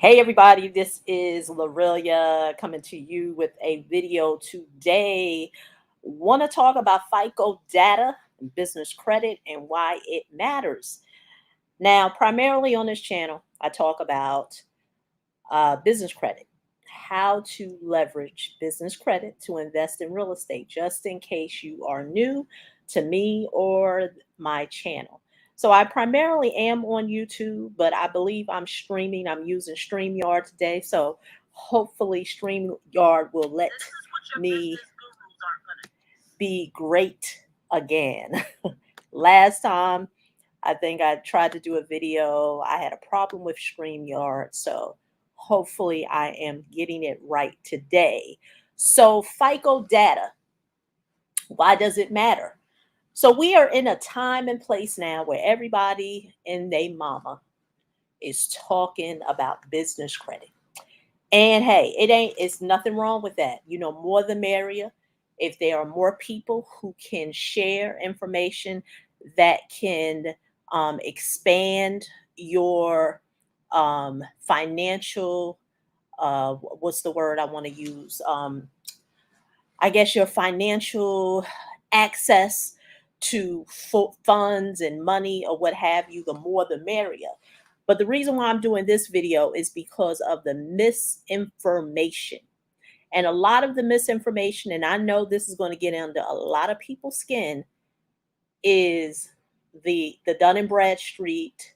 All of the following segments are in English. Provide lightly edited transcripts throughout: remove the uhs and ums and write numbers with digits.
Hey everybody, this is Lorelia coming to you with a video today. Want to talk about FICO data and business credit and why it matters. Now, primarily on this channel, I talk about business credit, how to leverage business credit to invest in real estate, just in case you are new to me or my channel. So I primarily am on YouTube, but I believe I'm streaming. I'm using StreamYard today. So hopefully StreamYard will let me be great again. Last time, I think I tried to do a video. I had a problem with StreamYard. So hopefully I am getting it right today. So FICO data, why does it matter? So we are in a time and place now where everybody and they mama is talking about business credit. And hey, it's nothing wrong with that. More the merrier. If there are more people who can share information that can expand your financial, what's the word I want to use? I guess your financial access to funds and money or what have you, the more the merrier. But the reason why I'm doing this video is because of the misinformation. And a lot of the misinformation, and I know this is going to get under a lot of people's skin, is the Dun and Bradstreet,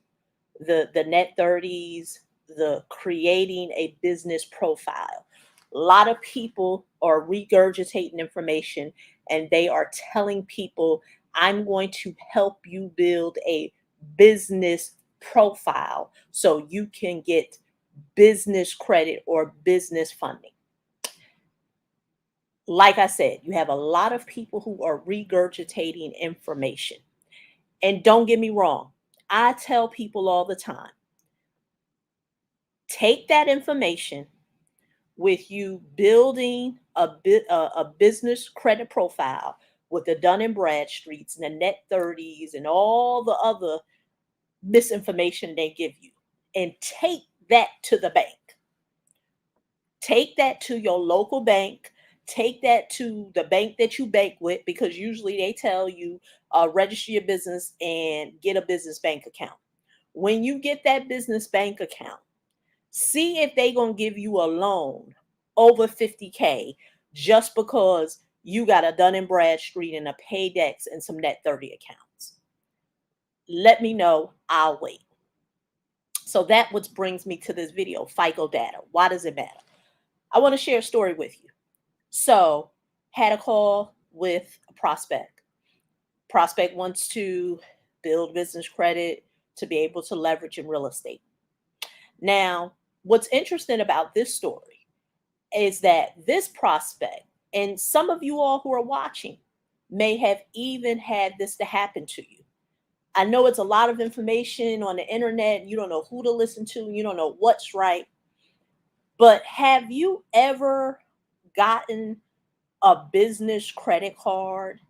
the net 30s, the creating a business profile. A lot of people are regurgitating information and they are telling people, I'm going to help you build a business profile so you can get business credit or business funding. Like I said, you have a lot of people who are regurgitating information. And don't get me wrong, I tell people all the time, take that information with you building a business credit profile with the Dun and Bradstreets and the net 30s and all the other misinformation they give you, and take that to the bank. Take that to your local bank. Take that to the bank that you bank with, because usually they tell you register your business and get a business bank account. When you get that business bank account, see if they going to give you a loan over 50K just because you got a Dun and Bradstreet and a Paydex and some net 30 accounts. Let me know. I'll wait. So that what brings me to this video, FICO data. Why does it matter? I want to share a story with you. So had a call with a prospect. Prospect wants to build business credit to be able to leverage in real estate. Now, what's interesting about this story is that this prospect, and some of you all who are watching may have even had this to happen to you. I know it's a lot of information on the internet. You don't know who to listen to. You don't know what's right. But have you ever gotten a business credit card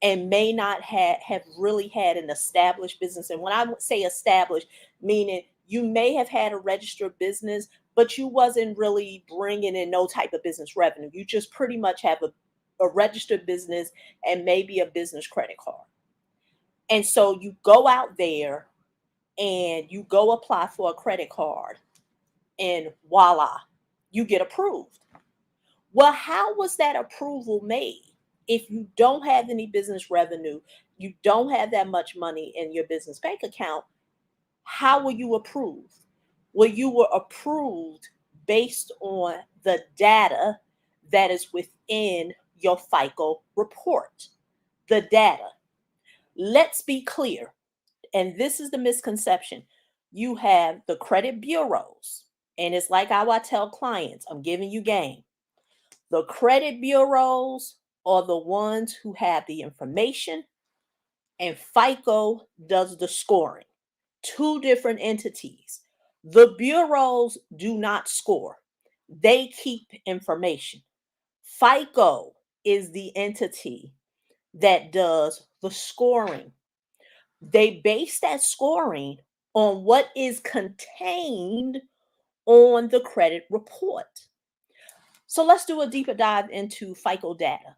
and may not have really had an established business? And when I say established, meaning you may have had a registered business, but you wasn't really bringing in no type of business revenue. You just pretty much have a registered business and maybe a business credit card. And so you go out there and you go apply for a credit card and voila, you get approved. Well, how was that approval made? If you don't have any business revenue, you don't have that much money in your business bank account, how were you approved? Well, you were approved based on the data that is within your FICO report. The data. Let's be clear, and this is the misconception. You have the credit bureaus, and it's like how I tell clients, I'm giving you game. The credit bureaus are the ones who have the information, and FICO does the scoring. Two different entities. The bureaus do not score, they keep information. FICO is the entity that does the scoring. They base that scoring on what is contained on the credit report. So let's do a deeper dive into FICO data.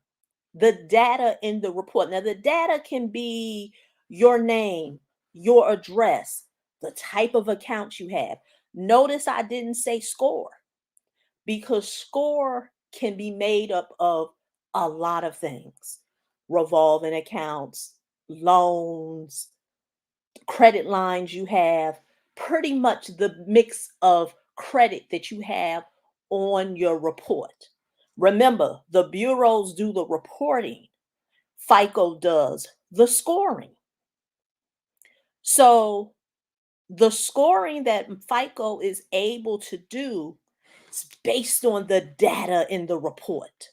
The data in the report. Now, the data can be your name, your address, the type of account you have. Notice I didn't say score because score can be made up of a lot of things: revolving accounts, loans, credit lines you have, pretty much the mix of credit that you have on your report. Remember, the bureaus do the reporting, FICO does the scoring. So, the scoring that FICO is able to do is based on the data in the report.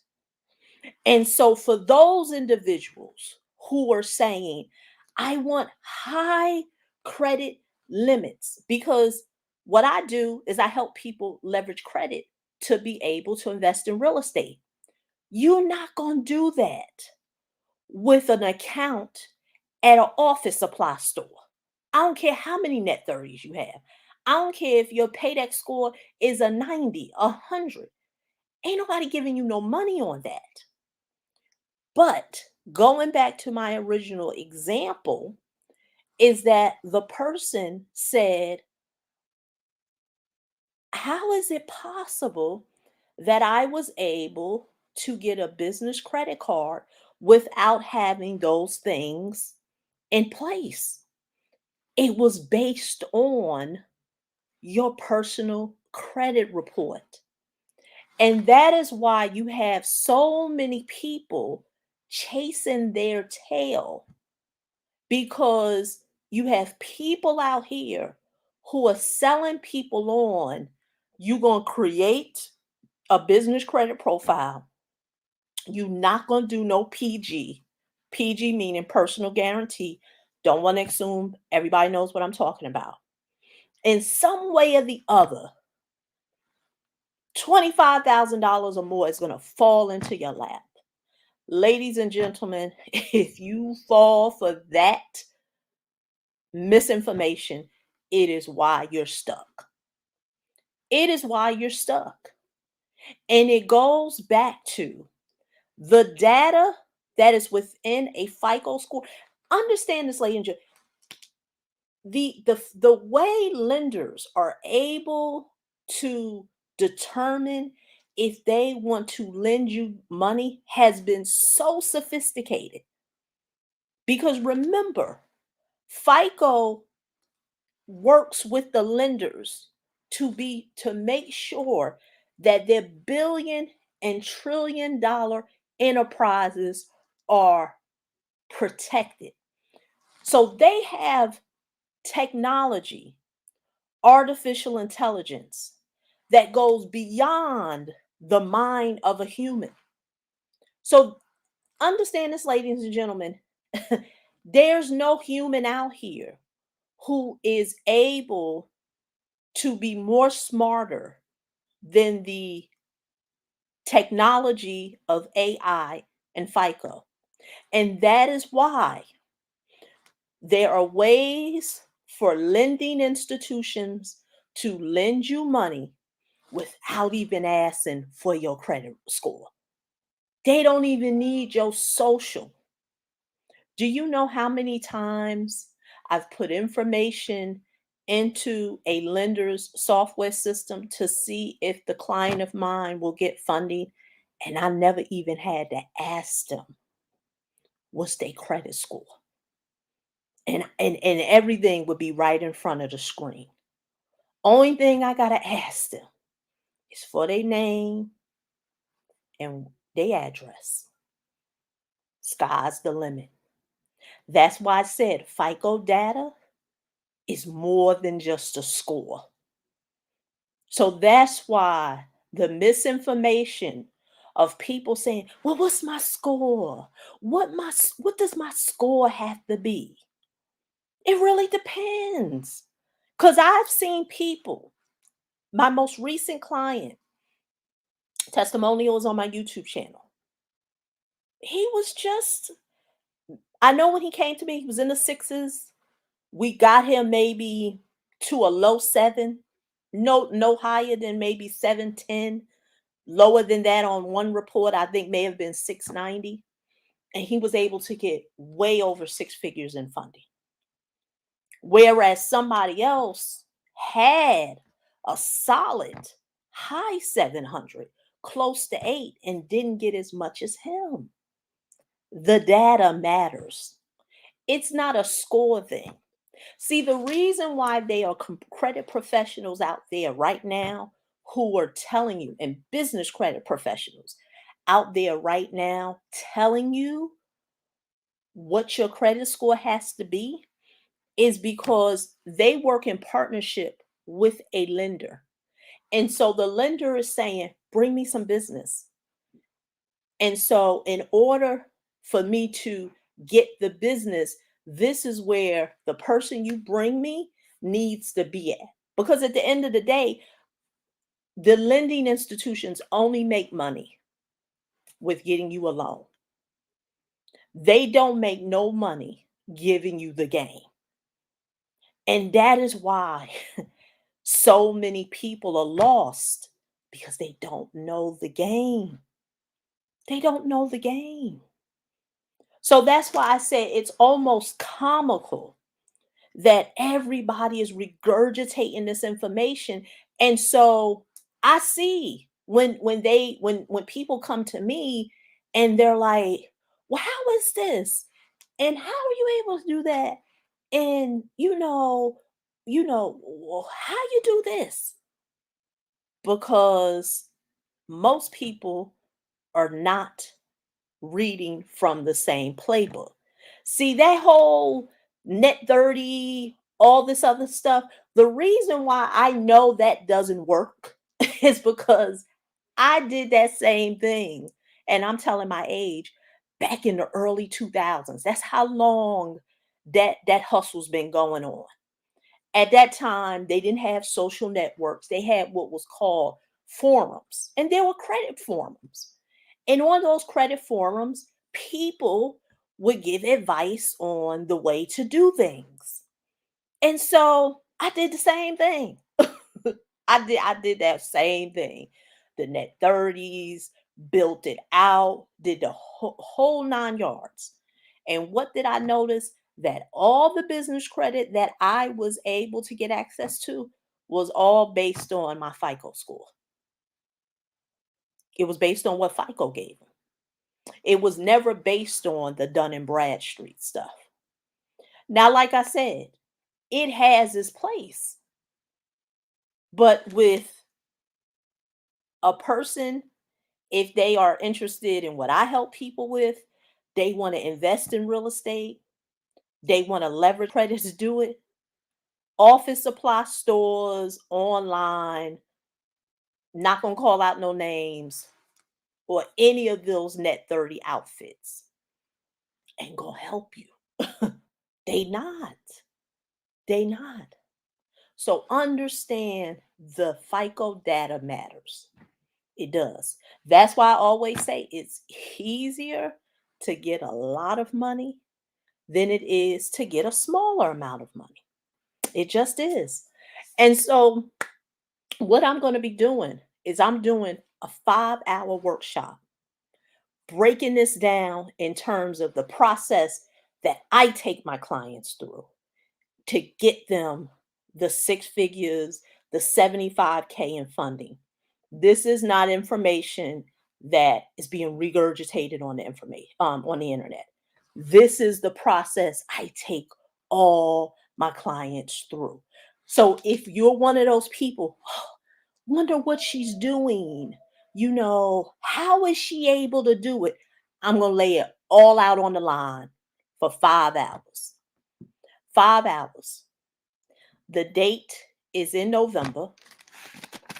And so, for those individuals who are saying, I want high credit limits, because what I do is I help people leverage credit to be able to invest in real estate. You're not going to do that with an account at an office supply store. I don't care how many net 30s you have. I don't care if your paydex score is a 90, 100. Ain't nobody giving you no money on that. But going back to my original example, is that the person said, how is it possible that I was able to get a business credit card without having those things in place? It was based on your personal credit report. And that is why you have so many people chasing their tail, because you have people out here who are selling people on, you're going to create a business credit profile. You're not going to do no PG. PG meaning personal guarantee. Don't want to assume everybody knows what I'm talking about. In some way or the other, $25,000 or more is going to fall into your lap. Ladies and gentlemen, if you fall for that misinformation, it is why you're stuck. It is why you're stuck. And it goes back to the data that is within a FICO score. Understand this, ladies and gentlemen. The way lenders are able to determine if they want to lend you money has been so sophisticated. Because remember, FICO works with the lenders to make sure that their billion and trillion dollar enterprises are protected. So they have technology, artificial intelligence that goes beyond the mind of a human. So understand this, ladies and gentlemen. There's no human out here who is able to be more smarter than the technology of AI and FICO. And that is why there are ways for lending institutions to lend you money without even asking for your credit score. They don't even need your social. Do you know how many times I've put information into a lender's software system to see if the client of mine will get funding? And I never even had to ask them what's their credit score. And everything would be right in front of the screen. Only thing I gotta ask them is for their name and their address. Sky's the limit. That's why I said FICO data is more than just a score. So that's why the misinformation of people saying, "Well, what's my score? What does my score have to be?" It really depends. Cuz I've seen people, my most recent client, testimonials on my YouTube channel. He was just, I know when he came to me, he was in the sixes. We got him maybe to a low seven. no higher than maybe 710. Lower than that on one report, I think may have been 690. And he was able to get way over six figures in funding. Whereas somebody else had a solid high 700, close to eight, and didn't get as much as him. The data matters. It's not a score thing. See, the reason why they are credit professionals out there right now who are telling you, and business credit professionals out there right now telling you what your credit score has to be, is because they work in partnership with a lender. And so the lender is saying, bring me some business. And so, in order for me to get the business, this is where the person you bring me needs to be at. Because at the end of the day, the lending institutions only make money with getting you a loan. They don't make no money giving you the game. And that is why so many people are lost, because they don't know the game. They don't know the game. So that's why I say it's almost comical that everybody is regurgitating this information. And so I see when people come to me and they're like, well, how is this? And how are you able to do that? And well, how you do this? Because most people are not reading from the same playbook. See, that whole net 30, all this other stuff, the reason why I know that doesn't work is because I did that same thing. And I'm telling my age, back in the early 2000s. That's how long that hustle's been going on. At that time, they didn't have social networks. They had what was called forums, and there were credit forums. And on those credit forums, people would give advice on the way to do things. And so I did the same thing. I did that same thing. The net 30s, built it out, did the whole nine yards. And what did I notice? That all the business credit that I was able to get access to was all based on my FICO score. It was based on what FICO gave them. It was never based on the Dun and Bradstreet stuff. Now, like I said, it has its place. But with a person, if they are interested in what I help people with, they want to invest in real estate, they want to leverage credit to do it. Office supply stores, online, not gonna call out no names, or any of those net 30 outfits ain't gonna help you. They not. They not. So understand the FICO data matters. It does. That's why I always say it's easier to get a lot of money than it is to get a smaller amount of money. It just is. And so, what I'm going to be doing is I'm doing a 5-hour workshop, breaking this down in terms of the process that I take my clients through to get them the six figures, the 75K in funding. This is not information that is being regurgitated on the information on the internet. This is the process I take all my clients through. So if you're one of those people, wonder what she's doing, how is she able to do it? I'm going to lay it all out on the line for 5 hours. 5 hours. The date is in November.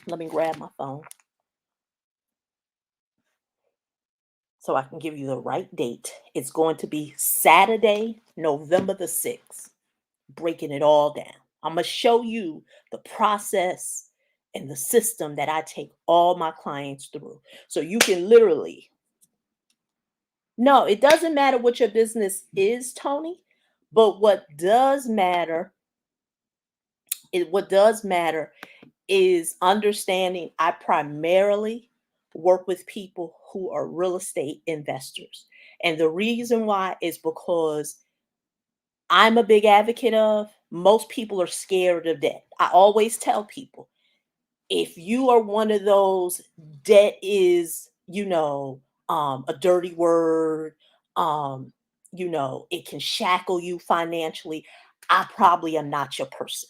Let me grab my phone so I can give you the right date. It's going to be Saturday, November the 6th, breaking it all down. I'm going to show you the process and the system that I take all my clients through. So you can literally, no, it doesn't matter what your business is, Tony, but what does matter is understanding I primarily work with people who are real estate investors. And the reason why is because I'm a big advocate of most people are scared of debt. I always tell people if you are one of those, debt is, a dirty word, um, it can shackle you financially. I probably am not your person.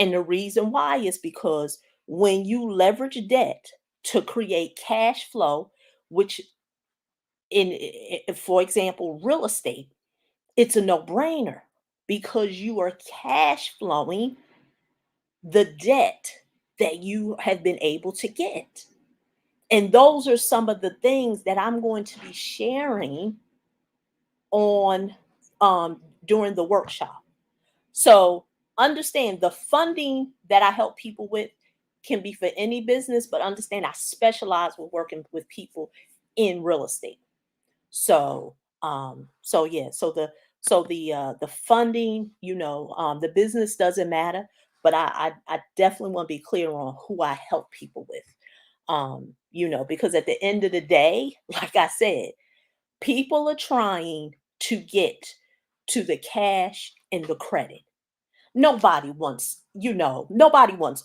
And the reason why is because when you leverage debt to create cash flow, which for example, real estate, it's a no-brainer because you are cash flowing the debt that you have been able to get. And those are some of the things that I'm going to be sharing on during the workshop. So understand the funding that I help people with can be for any business, but understand I specialize with working with people in real estate. So so yeah, the funding, the business doesn't matter, but I definitely want to be clear on who I help people with. Because at the end of the day, like I said, people are trying to get to the cash and the credit. Nobody wants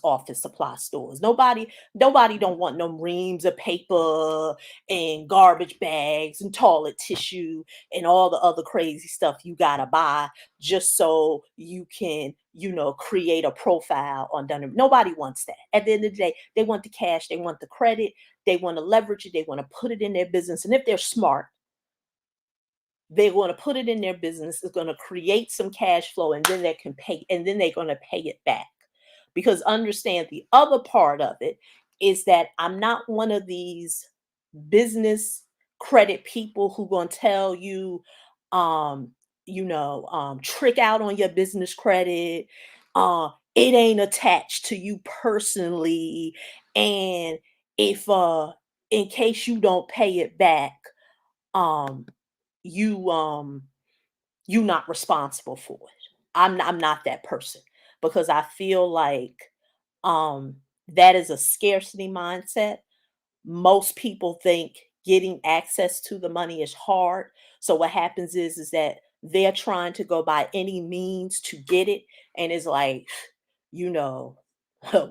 office supply stores. Nobody don't want no reams of paper and garbage bags and toilet tissue and all the other crazy stuff you gotta buy just so you can, create a profile on Dunham. Nobody wants that. At the end of the day, they want the cash, they want the credit, they want to leverage it, they want to put it in their business. And if they're smart, they want to put it in their business, it's going to create some cash flow, and then they can pay, and then they're going to pay it back. Because understand the other part of it is that I'm not one of these business credit people who going to tell you, um, trick out on your business credit. It ain't attached to you personally. And if in case you don't pay it back, um, you you not responsible for it. I'm not that person because I feel like um that is a scarcity mindset. Most people think getting access to the money is hard. So what happens is that they're trying to go by any means to get it, and it's like, you know,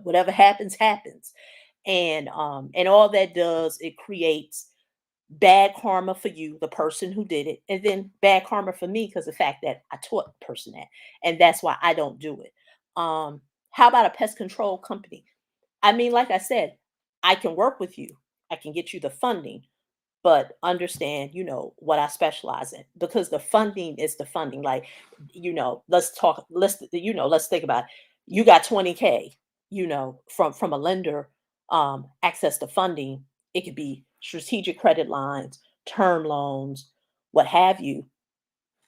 whatever happens happens. And all that does, it creates bad karma for you, the person who did it, and then bad karma for me because the fact that I taught the person that, and that's why I don't do it. How about a pest control company? I mean, like I said, I can work with you. I can get you the funding, but understand, what I specialize in because the funding is the funding. Like, let's think about it. You got 20K, from a lender, access to funding. It could be strategic credit lines, term loans, what have you.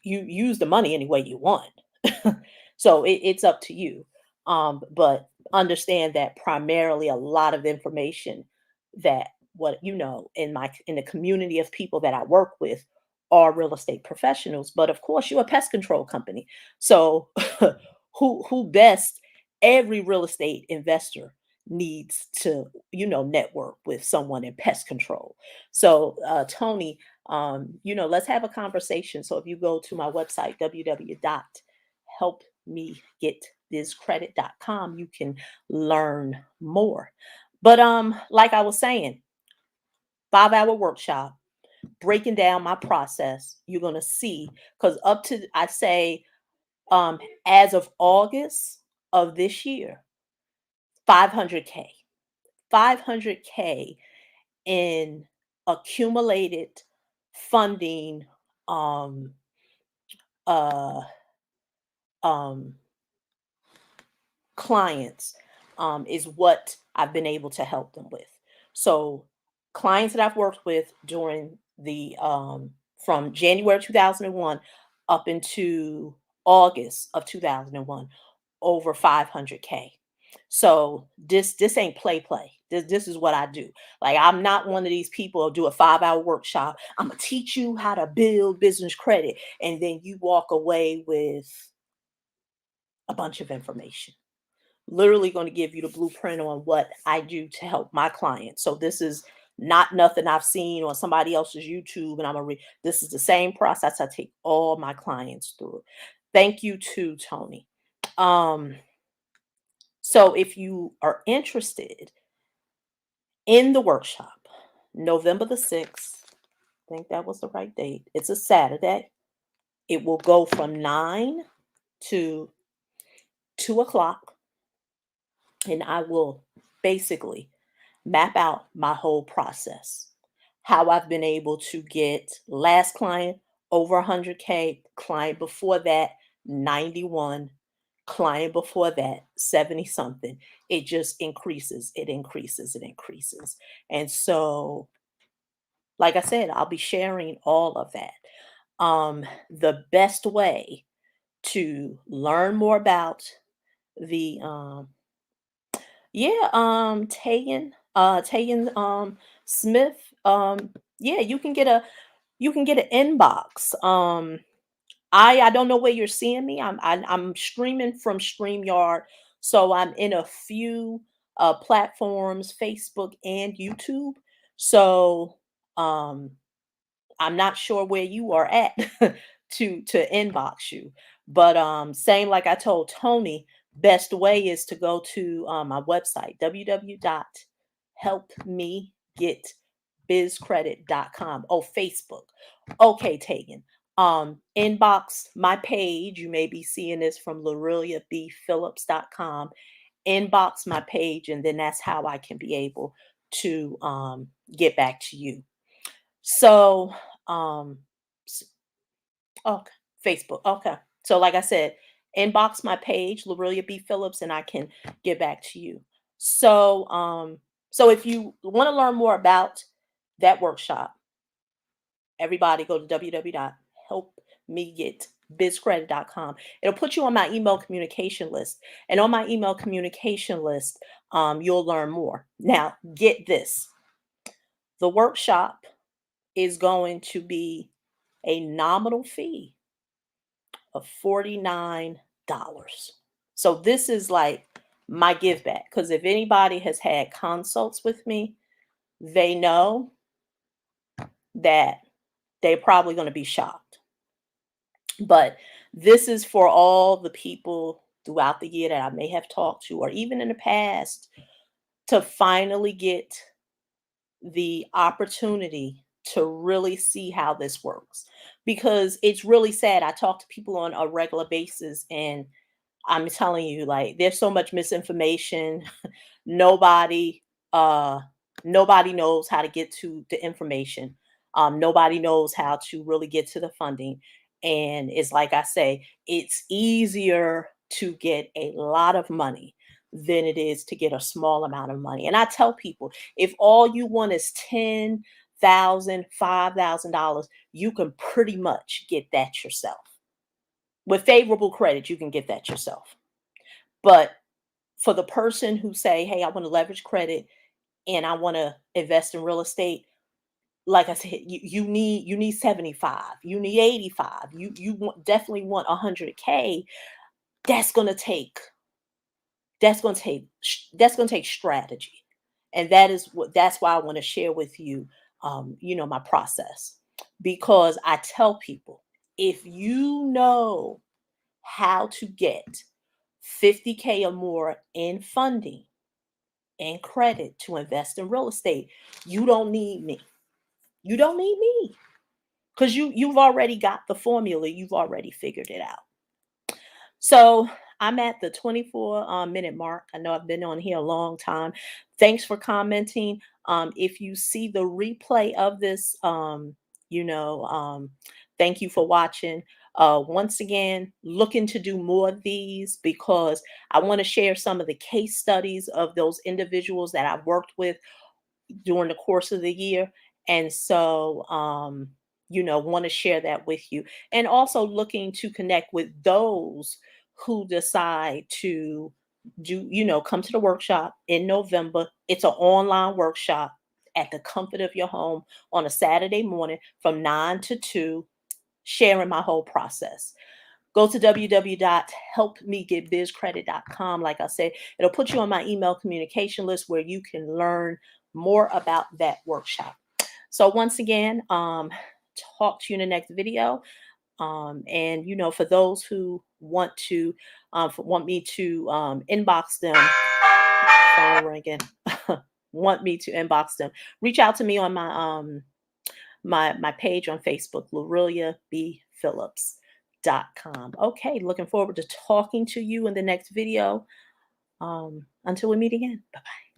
You use the money any way you want. So it's up to you. But understand that primarily a lot of information that what in the community of people that I work with are real estate professionals. But of course, you're a pest control company. So who best? Every real estate investor needs to, network with someone in pest control. So Tony, let's have a conversation. So if you go to my website, www.helpmegetthiscredit.com, you can learn more. But like I was saying, 5-hour workshop, breaking down my process, you're gonna see, because up to I say as of August of this year, 500K. 500K in accumulated funding um uh um clients is what I've been able to help them with. So clients that I've worked with during the from January 2001 up into August of 2001, over 500K. So this ain't play. This is what I do. Like, I'm not one of these people who do a 5-hour workshop. I'm gonna teach you how to build business credit, and then you walk away with a bunch of information. literally going to give you the blueprint on what I do to help my clients. So this is not nothing I've seen on somebody else's YouTube, and this is the same process I take all my clients through. Thank you too, Tony. Um, so if you are interested in the workshop, November the 6th, I think that was the right date. It's a Saturday. It will go from 9 to 2 o'clock, and I will basically map out my whole process. How I've been able to get last client over 100K, client before that 91, client before that 70 something. It just increases, it increases, it increases. And so, like I said, I'll be sharing all of that. The best way to learn more about the yeah, Tagan Smith. Yeah, you can get an inbox. I don't know where you're seeing me. I'm streaming from StreamYard, so I'm in a few platforms, Facebook and YouTube. So um I'm not sure where you are at to inbox you. But same like I told Tony, best way is to go to my website, www.helpmegetbizcredit.com. Oh, Facebook. Okay, Tegan. Inbox my page. You may be seeing this from loreliabphillips.com. Inbox my page, and then that's how I can be able to get back to you. So, um, s- okay, Facebook. Okay. So, like I said, inbox my page, Lorelia B. Phillips, and I can get back to you. So, so if you want to learn more about that workshop, everybody go to www.helpmegetbizcredit.com. It'll put you on my email communication list. And on my email communication list, you'll learn more. Now, get this. The workshop is going to be a nominal fee of $49. So this is like my give back, because if anybody has had consults with me, they know that they're probably going to be shocked. But this is for all the people throughout the year that I may have talked to, or even in the past, to finally get the opportunity to really see how this works, because it's really sad. I talk to people on a regular basis, and I'm telling you, like, there's so much misinformation. Nobody uh nobody knows how to get to the information. Nobody knows how to really get to the funding. And it's like I say, it's easier to get a lot of money than it is to get a small amount of money. And I tell people, if all you want is 10,000, $5,000, you can pretty much get that yourself. With favorable credit, you can get that yourself. But for the person who say, "Hey, I want to leverage credit and I want to invest in real estate," like I said, you need 75, you need 85, definitely want 100K. That's gonna take that's gonna take strategy, and that's why I want to share with you, my process, because I tell people, if you know how to get 50K or more in funding and credit to invest in real estate, you don't need me. You don't need me, because you've already got the formula. You've already figured it out. So I'm at the 24 minute mark. I know I've been on here a long time. Thanks for commenting. If you see the replay of this, you know, um, thank you for watching. Once again, looking to do more of these, because I want to share some of the case studies of those individuals that I've worked with during the course of the year. And so, want to share that with you. And also looking to connect with those who decide to come to the workshop in November. It's an online workshop at the comfort of your home on a Saturday morning from 9 to 2, sharing my whole process. Go to www.helpmegetbizcredit.com. Like I said, it'll put you on my email communication list where you can learn more about that workshop. So once again, talk to you in the next video. And for those who want me to inbox them, phone ringing, want me to inbox them, reach out to me on my page on Facebook, LoreliaBPhillips.com. Okay, looking forward to talking to you in the next video. Until we meet again. Bye-bye.